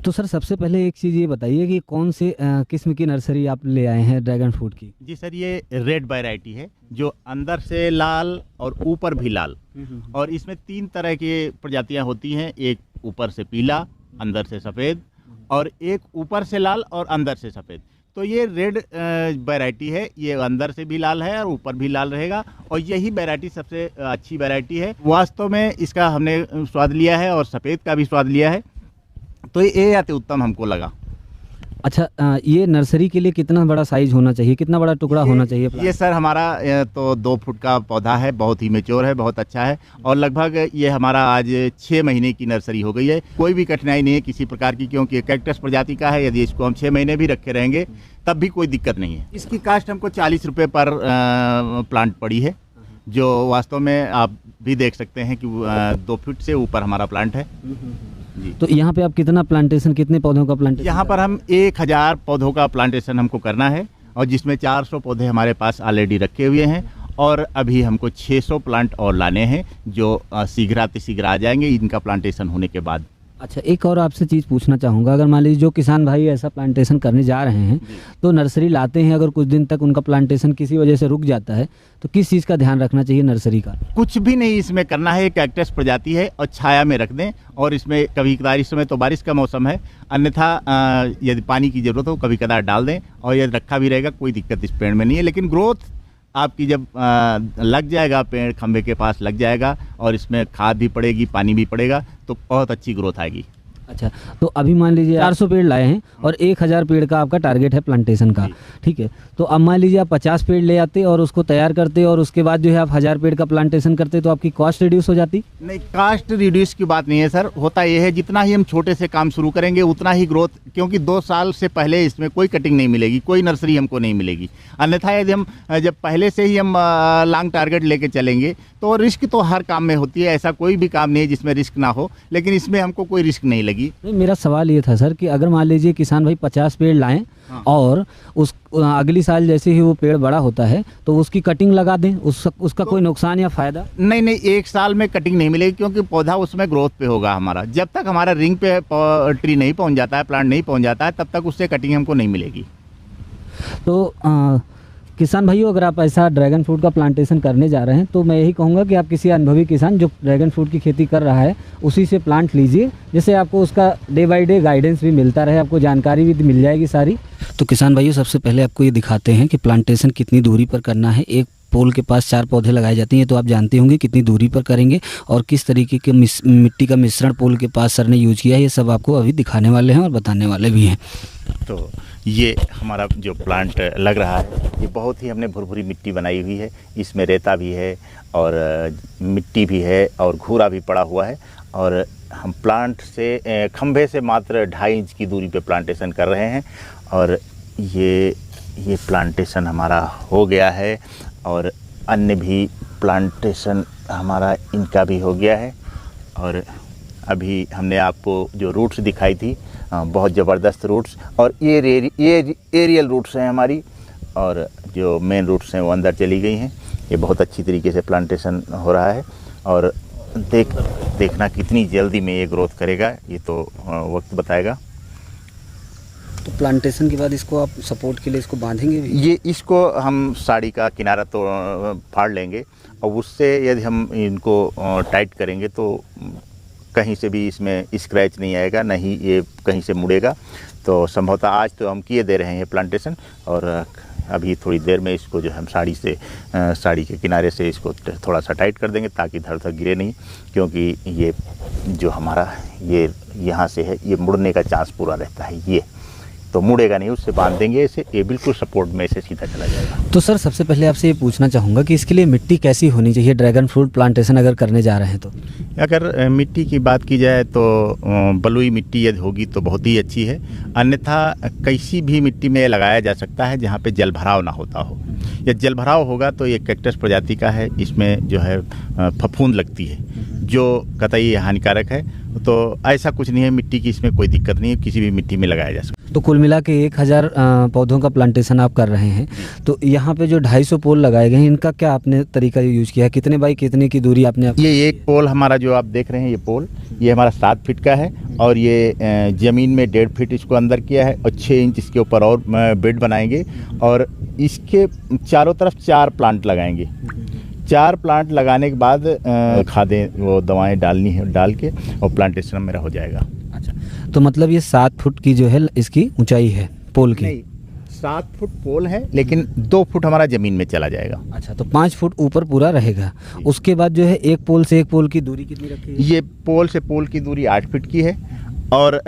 तो सर सबसे पहले एक चीज़ ये बताइए कि कौन से किस्म की नर्सरी आप ले आए हैं ड्रैगन फ्रूट की? जी सर, ये रेड वैरायटी है जो अंदर से लाल और ऊपर भी लाल। और इसमें 3 तरह की प्रजातियां होती हैं, एक ऊपर से पीला, अंदर से सफ़ेद, और एक ऊपर से लाल और अंदर से सफ़ेद। तो ये रेड वैरायटी है, ये अंदर से भी लाल है और ऊपर भी लाल रहेगा, और यही वैरायटी सबसे अच्छी वैरायटी है। वास्तव में इसका हमने स्वाद लिया है और सफ़ेद का भी स्वाद लिया है, तो ये अति उत्तम हमको लगा। अच्छा, ये नर्सरी के लिए कितना बड़ा साइज होना चाहिए, कितना बड़ा टुकड़ा होना चाहिए? ये सर हमारा तो 2 फुट का पौधा है, बहुत ही मैच्योर है, बहुत अच्छा है, और लगभग ये हमारा आज 6 महीने की नर्सरी हो गई है। कोई भी कठिनाई नहीं है किसी प्रकार की, क्योंकि कैक्टस प्रजाति का है। यदि इसको हम 6 महीने भी रखे रहेंगे तब भी कोई दिक्कत नहीं है। इसकी कास्ट हमको 40 रुपये पर प्लांट पड़ी है, जो वास्तव में आप भी देख सकते हैं कि 2 फीट से ऊपर हमारा प्लांट है जी। तो यहाँ पे आप कितना प्लांटेशन, कितने पौधों का प्लांटेशन? यहाँ पर हम 1000 पौधों का प्लांटेशन हमको करना है, और जिसमें 400 पौधे हमारे पास ऑलरेडी रखे हुए हैं, और अभी हमको 600 प्लांट और लाने हैं, जो शीघ्र आ जाएंगे इनका प्लांटेशन होने के बाद। अच्छा, एक और आपसे चीज़ पूछना चाहूँगा, अगर मान लीजिए जो किसान भाई ऐसा प्लांटेशन करने जा रहे हैं तो नर्सरी लाते हैं, अगर कुछ दिन तक उनका प्लांटेशन किसी वजह से रुक जाता है तो किस चीज़ का ध्यान रखना चाहिए नर्सरी का? कुछ भी नहीं इसमें करना है, कैक्टस प्रजाति है और छाया में रख दें, और इसमें कभी कदार, इस समय तो बारिश का मौसम है, अन्यथा यदि पानी की ज़रूरत हो कभी कदार डाल दें, और यदि रखा भी रहेगा कोई दिक्कत इस पेड़ में नहीं है। लेकिन ग्रोथ आपकी जब लग जाएगा, पेड़ खंभे के पास लग जाएगा और इसमें खाद भी पड़ेगी, पानी भी पड़ेगा, तो बहुत अच्छी ग्रोथ आएगी। अच्छा, तो अभी मान लीजिए 400 पेड़ लाए हैं और 1000 पेड़ का आपका टारगेट है प्लांटेशन का, ठीक है? तो अब मान लीजिए आप 50 पेड़ ले आते और उसको तैयार करते और उसके बाद जो है आप 1000 पेड़ का प्लांटेशन करते, तो आपकी कॉस्ट रिड्यूस हो जाती? नहीं, कास्ट रिड्यूस की बात नहीं है सर। होता यह है, जितना ही हम छोटे से काम शुरू करेंगे उतना ही ग्रोथ, क्योंकि 2 साल से पहले इसमें कोई कटिंग नहीं मिलेगी, कोई नर्सरी हमको नहीं मिलेगी। अन्यथा यदि हम जब पहले से ही हम लॉन्ग टारगेट लेके चलेंगे तो रिस्क तो हर काम में होती है, ऐसा कोई भी काम नहीं है जिसमें रिस्क ना हो, लेकिन इसमें हमको कोई रिस्क नहीं लगी। नहीं, मेरा सवाल ये था सर कि अगर मान लीजिए किसान भाई 50 पेड़ लाएं और अगली साल जैसे ही वो पेड़ बड़ा होता है तो उसकी कटिंग लगा दें, उसका कोई नुकसान या फ़ायदा? नहीं, 1 साल में कटिंग नहीं मिलेगी, क्योंकि पौधा उसमें ग्रोथ पे होगा हमारा। जब तक हमारा रिंग पे ट्री नहीं पहुंच जाता है, प्लांट नहीं पहुंच जाता है, तब तक उससे कटिंग हमको नहीं मिलेगी। तो किसान भाइयों, अगर आप ऐसा ड्रैगन फ्रूट का प्लांटेशन करने जा रहे हैं तो मैं यही कहूँगा कि आप किसी अनुभवी किसान जो ड्रैगन फ्रूट की खेती कर रहा है उसी से प्लांट लीजिए, जिससे आपको उसका डे बाय डे गाइडेंस भी मिलता रहे, आपको जानकारी भी मिल जाएगी सारी। तो किसान भाइयों, सबसे पहले आपको ये दिखाते हैं कि प्लांटेशन कितनी दूरी पर करना है। एक पोल के पास 4 पौधे लगाए जाते हैं, तो आप जानते होंगे कितनी दूरी पर करेंगे और किस तरीके के मिट्टी का मिश्रण पोल के पास सर ने यूज किया है, ये सब आपको अभी दिखाने वाले हैं और बताने वाले भी हैं। तो ये हमारा जो प्लांट लग रहा है, ये बहुत ही हमने भुरभुरी मिट्टी बनाई हुई है, इसमें रेता भी है और मिट्टी भी है और घूरा भी पड़ा हुआ है, और हम प्लांट से खंभे से मात्र 2.5 इंच की दूरी पे प्लांटेशन कर रहे हैं। और ये प्लांटेशन हमारा हो गया है, और अन्य भी प्लांटेशन हमारा इनका भी हो गया है। और अभी हमने आपको जो रूट्स दिखाई थी, बहुत ज़बरदस्त रूट्स, और ये एरियल रूट्स हैं हमारी, और जो मेन रूट्स हैं वो अंदर चली गई हैं। ये बहुत अच्छी तरीके से प्लांटेशन हो रहा है, और देखना कितनी जल्दी में ये ग्रोथ करेगा, ये तो वक्त बताएगा। तो प्लांटेशन के बाद इसको आप सपोर्ट के लिए इसको बांधेंगे भी? ये इसको हम साड़ी का किनारा तो फाड़ लेंगे, और उससे यदि हम इनको टाइट करेंगे तो कहीं से भी इसमें स्क्रैच नहीं आएगा, ना ही ये कहीं से मुड़ेगा। तो संभवतः आज तो हम किए दे रहे हैं प्लांटेशन, और अभी थोड़ी देर में इसको जो हम साड़ी के किनारे से इसको थोड़ा सा टाइट कर देंगे, ताकि इधर उधर गिरे नहीं, क्योंकि ये जो हमारा ये यहाँ से है, ये मुड़ने का चांस पूरा रहता है, ये तो मुड़ेगा नहीं, उससे बांध देंगे इसे, ये बिल्कुल सपोर्ट में से सीधा चला जाएगा। तो सर सबसे पहले आपसे ये पूछना चाहूँगा कि इसके लिए मिट्टी कैसी होनी चाहिए ड्रैगन फ्रूट प्लांटेशन अगर करने जा रहे हैं तो? अगर मिट्टी की बात की जाए तो बलुई मिट्टी यदि होगी तो बहुत ही अच्छी है, अन्यथा किसी भी मिट्टी में लगाया जा सकता है जहाँ पे जल भराव ना होता हो। या जल भराव होगा तो ये कैक्टस प्रजाति का है, इसमें जो है फफूंद लगती है, जो कतई हानिकारक है। तो ऐसा कुछ नहीं है, मिट्टी की इसमें कोई दिक्कत नहीं है, किसी भी मिट्टी में लगाया जा सकता है। तो कुल मिला के 1000 पौधों का प्लांटेशन आप कर रहे हैं। तो यहाँ पे जो 250 पोल लगाए गए हैं, इनका क्या आपने तरीका यूज किया है? कितने बाई कितने की दूरी आपने? ये एक पोल हमारा जो आप देख रहे हैं, ये पोल ये हमारा 7 फीट का है और ये ज़मीन में 1.5 फीट इसको अंदर किया है और 6 इंच इसके ऊपर और बेड बनाएंगे और इसके चारों तरफ 4 प्लांट लगाएंगे। 4 प्लांट लगाने के बाद खादें वो दवाएं डालनी है, डाल के और प्लांटेशन मेरा हो जाएगा। अच्छा, तो मतलब ये 7 फुट की जो है इसकी ऊंचाई है पोल की? नहीं, 7 फुट पोल है लेकिन 2 फुट हमारा ज़मीन में चला जाएगा। अच्छा, तो 5 फुट ऊपर पूरा रहेगा। उसके बाद जो है एक पोल से एक पोल की दूरी कितनी रखी है? ये पोल से पोल की दूरी 8 फीट की है और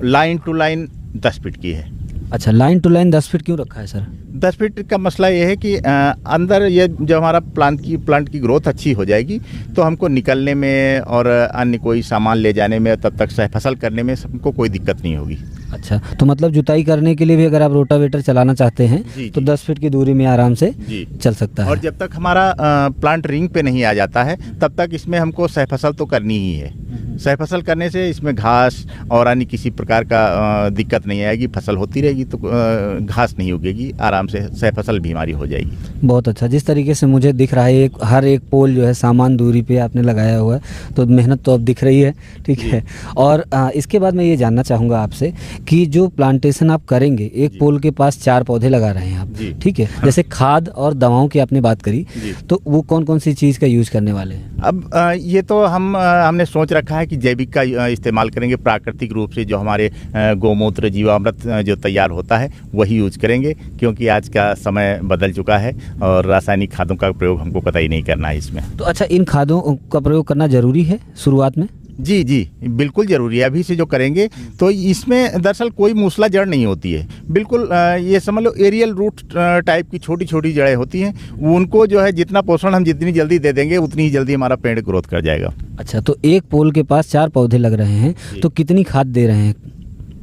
लाइन टू लाइन 10 फीट की है। अच्छा, लाइन टू लाइन 10 फीट क्यों रखा है सर? 10 फीट का मसला ये है कि अंदर ये जब हमारा प्लांट की ग्रोथ अच्छी हो जाएगी तो हमको निकलने में और अन्य कोई सामान ले जाने में, तब तक सह फसल करने में हमको कोई दिक्कत नहीं होगी। अच्छा, तो मतलब जुताई करने के लिए भी अगर आप रोटावेटर चलाना चाहते हैं तो 10 फीट की दूरी में आराम से चल सकता है। और जब तक हमारा प्लांट रिंग पे नहीं आ जाता है तब तक इसमें हमको सह फसल तो करनी ही है। सह फसल करने से इसमें घास और अन्य किसी प्रकार का दिक्कत नहीं आएगी, फसल होती रहेगी तो घास नहीं उगेगी, आराम से सह फसल भी हमारी हो जाएगी। बहुत अच्छा, जिस तरीके से मुझे दिख रहा है हर एक पोल जो है सामान दूरी पे आपने लगाया हुआ है, तो मेहनत तो अब दिख रही है, ठीक है। और इसके बाद मैं ये जानना चाहूँगा आपसे कि जो प्लांटेशन आप करेंगे, एक पोल के पास 4 पौधे लगा रहे हैं आप, ठीक है, जैसे खाद और दवाओं की आपने बात करी, तो वो कौन कौन सी चीज़ का यूज़ करने वाले हैं? अब ये तो हमने सोच रखा है कि जैविक का इस्तेमाल करेंगे, प्राकृतिक रूप से जो हमारे गोमूत्र जीवामृत जो तैयार होता है वही यूज करेंगे, क्योंकि आज का समय बदल चुका है और रासायनिक खादों का प्रयोग हमको कतई नहीं करना है इसमें। तो अच्छा, इन खादों का प्रयोग करना ज़रूरी है शुरुआत में? जी बिल्कुल ज़रूरी है। अभी से जो करेंगे तो इसमें दरअसल कोई मूसला जड़ नहीं होती है, बिल्कुल ये समझ लो एरियल रूट टाइप की छोटी छोटी जड़ें होती हैं। उनको जो है जितना पोषण हम जितनी जल्दी दे देंगे उतनी ही जल्दी हमारा पेड़ ग्रोथ कर जाएगा। अच्छा, तो एक पोल के पास 4 पौधे लग रहे हैं, तो कितनी खाद दे रहे हैं?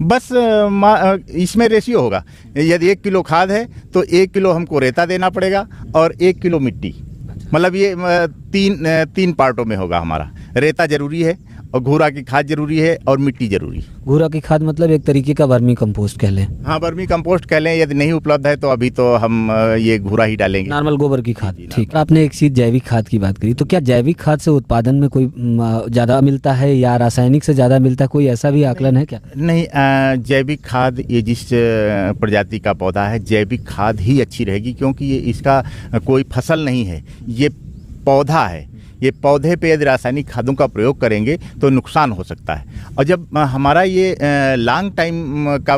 बस इसमें रेशियो होगा, यदि 1 किलो खाद है तो 1 किलो हमको रेता देना पड़ेगा और 1 किलो मिट्टी। मतलब ये 3 पार्टों में होगा हमारा। रेता जरूरी है और घूरा की खाद जरूरी है और मिट्टी जरूरी। घूरा की खाद मतलब एक तरीके का वर्मी कंपोस्ट कह लें? हाँ, वर्मी कंपोस्ट कह लें। यदि नहीं उपलब्ध है तो अभी तो हम ये घूरा ही डालेंगे, नॉर्मल गोबर की खाद। ठीक, आपने एक चीज़ जैविक खाद की बात करी, तो क्या जैविक खाद से उत्पादन में कोई ज़्यादा मिलता है या रासायनिक से ज़्यादा मिलता है? कोई ऐसा भी आकलन है क्या? नहीं, जैविक खाद ये जिस प्रजाति का पौधा है, जैविक खाद ही अच्छी रहेगी, क्योंकि ये इसका कोई फसल नहीं है, ये पौधा है। ये पौधे पे यदि रासायनिक खादों का प्रयोग करेंगे तो नुकसान हो सकता है। और जब हमारा ये लॉन्ग टाइम का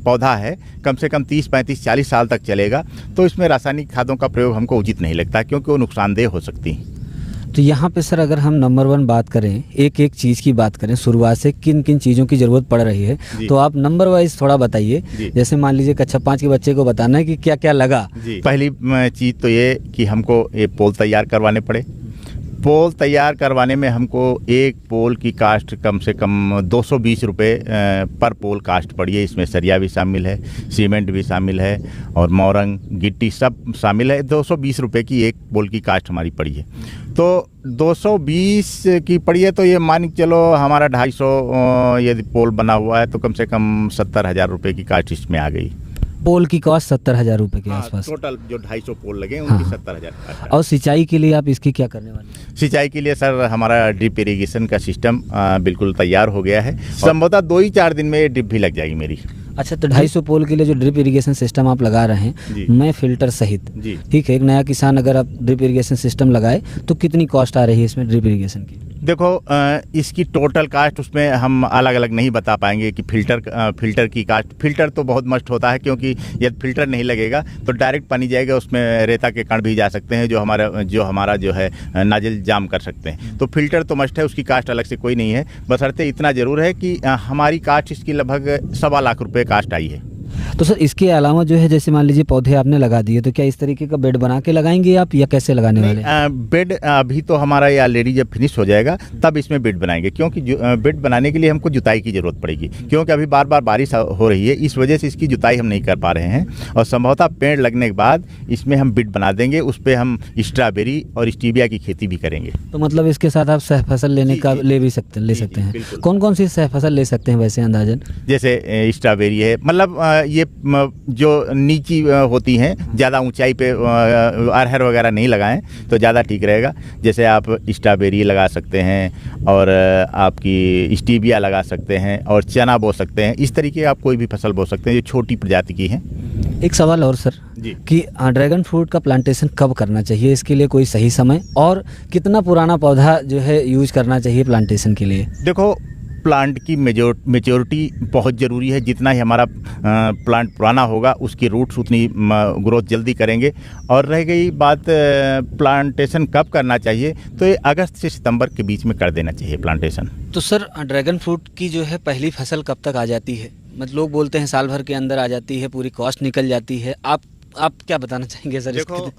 पौधा है, कम से कम 30, 35, 40 साल तक चलेगा, तो इसमें रासायनिक खादों का प्रयोग हमको उचित नहीं लगता, क्योंकि वो नुकसानदेह हो सकती हैं। तो यहाँ पे सर अगर हम नंबर 1 बात करें, एक एक चीज़ की बात करें, शुरुआत से किन किन चीज़ों की ज़रूरत पड़ रही है, तो आप नंबर वाइज थोड़ा बताइए। जैसे मान लीजिए कक्षा 5 के बच्चे को बताना है कि क्या क्या लगा। पहली चीज़ तो ये कि हमको ये पोल तैयार करवाने पड़े। पोल तैयार करवाने में हमको एक पोल की कास्ट कम से कम 220 रुपये पर पोल कास्ट पड़ी है। इसमें सरिया भी शामिल है, सीमेंट भी शामिल है और मोरंग गिट्टी सब शामिल है। 220 रुपये की एक पोल की कास्ट हमारी पड़ी है। तो 220 की पड़ी है तो ये मान के चलो हमारा 250 यदि पोल बना हुआ है तो कम से कम 70,000 रुपये की कास्ट इसमें आ गई। पोल की कॉस्ट 70,000 रुपये के आसपास। टोटल जो 250 पोल लगे उनकी 70,000। और सिंचाई के लिए आप इसकी क्या करने वाले हैं? सिंचाई के लिए सर हमारा ड्रिप इरिगेशन का सिस्टम बिल्कुल तैयार हो गया है। संभवतः 2 ही 4 दिन में ये ड्रिप भी लग जाएगी मेरी। अच्छा, तो 250 पोल के लिए जो ड्रिप इरिगेशन सिस्टम आप लगा रहे हैं, मैं फिल्टर सहित, ठीक है, एक नया किसान अगर आप ड्रिप इरिगेशन सिस्टम लगाए तो कितनी कॉस्ट आ रही है इसमें ड्रिप इरिगेशन की? देखो, इसकी टोटल कास्ट उसमें हम अलग अलग नहीं बता पाएंगे कि फिल्टर की कास्ट। फिल्टर तो बहुत मस्ट होता है, क्योंकि यदि फिल्टर नहीं लगेगा तो डायरेक्ट पानी जाएगा, उसमें रेता के कण भी जा सकते हैं जो हमारा जो है नाजिल जाम कर सकते हैं। तो फिल्टर तो मस्ट है, उसकी कास्ट अलग से कोई नहीं है। बशर्ते इतना ज़रूर है कि हमारी कास्ट इसकी लगभग 1.25 लाख रुपये कास्ट आई है। तो सर इसके अलावा जो है जैसे मान लीजिए पौधे आपने लगा दिए, तो क्या इस तरीके का बेड बना के लगाएंगे आप या कैसे लगाने वाले हैं? बेड अभी तो हमारा ये ऑलरेडी जब फिनिश हो जाएगा तब इसमें बेड बनाएंगे, क्योंकि बेड बनाने के लिए हमको जुताई की ज़रूरत पड़ेगी, क्योंकि अभी बार बार बारिश हो रही है, इस वजह से इसकी जुताई हम नहीं कर पा रहे हैं। और संभवतः पेड़ लगने के बाद इसमें हम बेड बना देंगे, उस पर हम स्ट्रॉबेरी और स्टीविया की खेती भी करेंगे। तो मतलब इसके साथ आप सह फसल लेने जी, का जी, ले भी सकते ले सकते हैं। बिल्कुल। कौन कौन सी सह फसल ले सकते हैं वैसे अंदाजन? जैसे स्ट्रॉबेरी है, मतलब ये जो नीची होती हैं, ज़्यादा ऊंचाई पे अरहर वगैरह नहीं लगाएं तो ज़्यादा ठीक रहेगा। जैसे आप स्ट्रॉबेरी लगा सकते हैं और आपकी स्टीविया लगा सकते हैं और चना बो सकते हैं। इस तरीके आप कोई भी फसल बो सकते हैं जो छोटी प्रजाति की हैं। एक सवाल और सर जी, कि ड्रैगन फ्रूट का प्लांटेशन कब करना चाहिए, इसके लिए कोई सही समय और कितना पुराना पौधा जो है यूज करना चाहिए प्लांटेशन के लिए? देखो प्लांट की मेच्योरिटी बहुत ज़रूरी है। जितना ही हमारा प्लांट पुराना होगा उसकी रूट्स उतनी ग्रोथ जल्दी करेंगे। और रह गई बात प्लांटेशन कब करना चाहिए, तो ये अगस्त से सितंबर के बीच में कर देना चाहिए प्लांटेशन। तो सर ड्रैगन फ्रूट की जो है पहली फसल कब तक आ जाती है? मतलब लोग बोलते हैं साल भर के अंदर आ जाती है, पूरी कॉस्ट निकल जाती है। आप क्या बताना चाहेंगे सर? देखो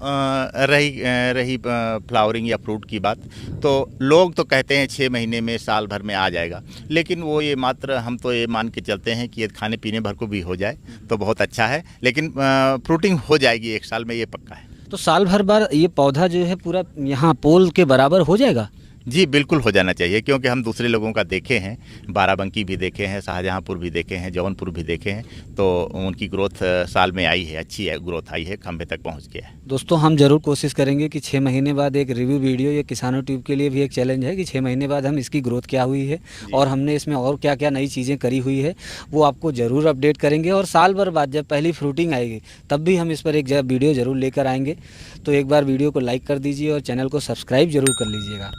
रही फ्लावरिंग या फ्रूट की बात, तो लोग तो कहते हैं 6 महीने में, साल भर में आ जाएगा, लेकिन वो ये मात्र हम तो ये मान के चलते हैं कि ये खाने पीने भर को भी हो जाए तो बहुत अच्छा है, लेकिन फ्रूटिंग हो जाएगी 1 साल में, ये पक्का है। तो साल भर बाद ये पौधा जो है पूरा यहाँ पोल के बराबर हो जाएगा? जी बिल्कुल हो जाना चाहिए, क्योंकि हम दूसरे लोगों का देखे हैं, बाराबंकी भी देखे हैं, शाहजहाँपुर भी देखे हैं, जौनपुर भी देखे हैं, तो उनकी ग्रोथ साल में आई है, अच्छी है, ग्रोथ आई है, खंभे तक पहुंच गया है। दोस्तों हम जरूर कोशिश करेंगे कि 6 महीने बाद एक रिव्यू वीडियो, ये किसानों ट्यूब के लिए भी एक चैलेंज है कि 6 महीने बाद हम इसकी ग्रोथ क्या हुई है और हमने इसमें और क्या क्या नई चीज़ें करी हुई है वो आपको ज़रूर अपडेट करेंगे। और साल भर बाद जब पहली फ्रूटिंग आएगी तब भी हम इस पर एक वीडियो ज़रूर लेकर आएंगे। तो एक बार वीडियो को लाइक कर दीजिए और चैनल को सब्सक्राइब ज़रूर कर लीजिएगा।